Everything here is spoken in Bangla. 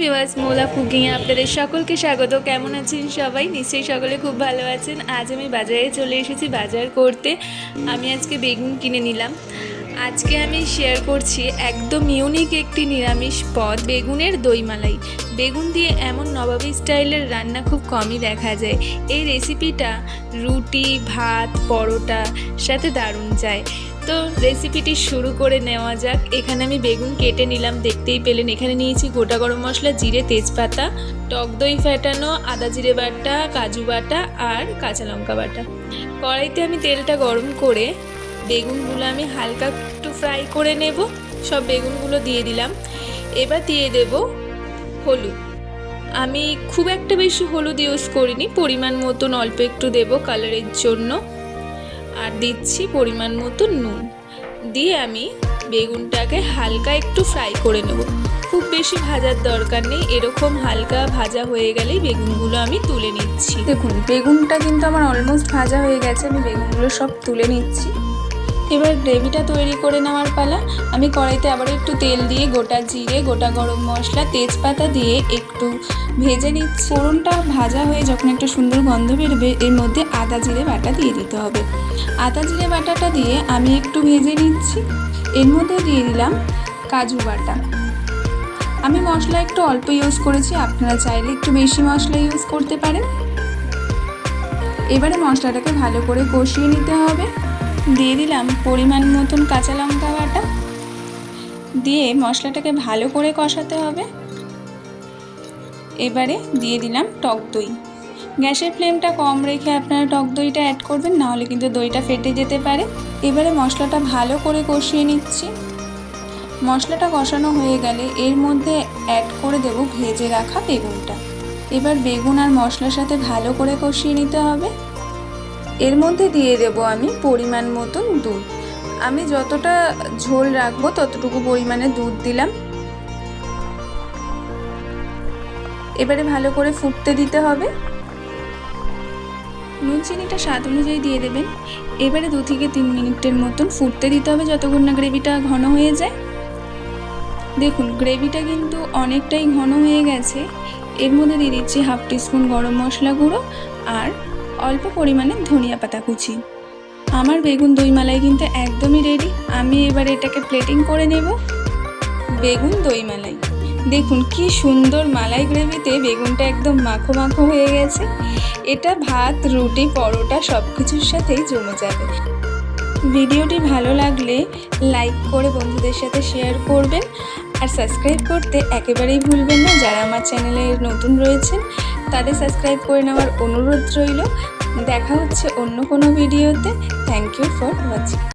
ভিউয়ার্স, মোলা কুকিংয়ে আপনাদের সকলকে স্বাগত। কেমন আছেন সবাই? নিশ্চয়ই সকলে খুব ভালো আছেন। আজ আমি বাজারে চলে এসেছি বাজার করতে। আমি আজকে বেগুন কিনে নিলাম। আজকে আমি শেয়ার করছি একদম ইউনিক একটি নিরামিষ পদ, বেগুনের দইমালাই। বেগুন দিয়ে এমন নবাবী স্টাইলের রান্না খুব কমই দেখা যায়। এই রেসিপিটা রুটি, ভাত, পরোটা সাথে দারুণ যায়। তো রেসিপিটি শুরু করে নেওয়া যাক। এখানে আমি বেগুন কেটে নিলাম, দেখতেই পেলেন। এখানে নিয়েছি গোটা গরম মশলা, জিরে, তেজপাতা, টক দই ফেটানো, আদা জিরে বাটা, কাজু বাটা আর কাঁচা লঙ্কা বাটা। কড়াইতে আমি তেলটা গরম করে বেগুনগুলো আমি হালকা একটু ফ্রাই করে নেব। সব বেগুনগুলো দিয়ে দিলাম। এবার দিয়ে দেব হলুদ। আমি খুব একটা বেশি হলুদ ইউজ করিনি, পরিমাণ মতন অল্প একটু দেব কালারের জন্য। আর দিচ্ছি পরিমাণ মতো নুন। দিয়ে আমি বেগুনটাকে হালকা একটু ফ্রাই করে নেব। খুব বেশি ভাজার দরকার নেই, এরকম হালকা ভাজা হয়ে গেলেই বেগুনগুলো আমি তুলে নিচ্ছি। দেখুন, বেগুনটা কিন্তু আমার অলমোস্ট ভাজা হয়ে গেছে। আমি বেগুনগুলো সব তুলে নিচ্ছি। এবার গ্রেভিটা তৈরি করে নেওয়ার পালা। আমি কড়াইতে আবার একটু তেল দিয়ে গোটা জিরে, গোটা গরম মশলা, তেজপাতা দিয়ে একটু ভেজে নিচ্ছি। ফোড়নটা ভাজা হয়ে যখন একটা সুন্দর গন্ধ বেরোবে, এর মধ্যে আদা জিরে বাটা দিয়ে দিতে হবে। আদা জিরে বাটাটা দিয়ে আমি একটু ভেজে নিচ্ছি। এর মধ্যে দিয়ে দিলাম কাজু বাটা। আমি মশলা একটু অল্প ইউজ করেছি, আপনারা চাইলে একটু বেশি মশলা ইউজ করতে পারেন। এবারে মশলাটাকে ভালো করে কষিয়ে নিতে হবে। দিয়ে দিলাম পরিমাণ মতন কাঁচা লঙ্কা বাটা। দিয়ে মশলাটাকে ভালো করে কষাতে হবে। এবারে দিয়ে দিলাম টক দই। গ্যাসের ফ্লেমটা কম রেখে আপনারা টক দইটা অ্যাড করবেন, নাহলে কিন্তু দইটা ফেটে যেতে পারে। এবারে মশলাটা ভালো করে কষিয়ে নিচ্ছি। মশলাটা কষানো হয়ে গেলে এর মধ্যে অ্যাড করে দেব ভেজে রাখা বেগুনটা। এবার বেগুন আর মশলার সাথে ভালো করে কষিয়ে নিতে হবে। এর মধ্যে দিয়ে দেব আমি পরিমাণ মতন দুধ। আমি যতটা ঝোল রাখবো ততটুকু পরিমাণে দুধ দিলাম। এবারে ভালো করে ফুটতে দিতে হবে। নুন চিনিটা স্বাদ অনুযায়ী দিয়ে দেবেন। এবারে 2 থেকে 3 মিনিটের মতন ফুটতে দিতে হবে, যতক্ষণ না গ্রেভিটা ঘন হয়ে যায়। দেখুন, গ্রেভিটা কিন্তু অনেকটাই ঘন হয়ে গেছে। এর মধ্যে দিয়ে দিচ্ছি 1/2 টিস্পুন গরম মশলা গুঁড়ো আর অল্প পরিমাণে ধনিয়া পাতা কুচি। আমার বেগুন দইমালাই কিন্তু একদমই রেডি। আমি এবার এটাকে প্লেটিং করে নেব। বেগুন দইমালাই দেখুন কি সুন্দর মালাই গ্রেভিতে বেগুনটা একদম মাখো মাখো হয়ে গেছে। এটা ভাত, রুটি, পরোটা সব কিছুর সাথেই জমে যাবে। ভিডিওটি ভালো লাগলে লাইক করে বন্ধুদের সাথে শেয়ার করবেন আর সাবস্ক্রাইব করতে একেবারেই ভুলবেন না। যারা আমার চ্যানেলে নতুন রয়েছেন তাদের সাবস্ক্রাইব করে নেওয়ার অনুরোধ রইল। দেখা হচ্ছে অন্য কোনো ভিডিওতে। Thank you for watching.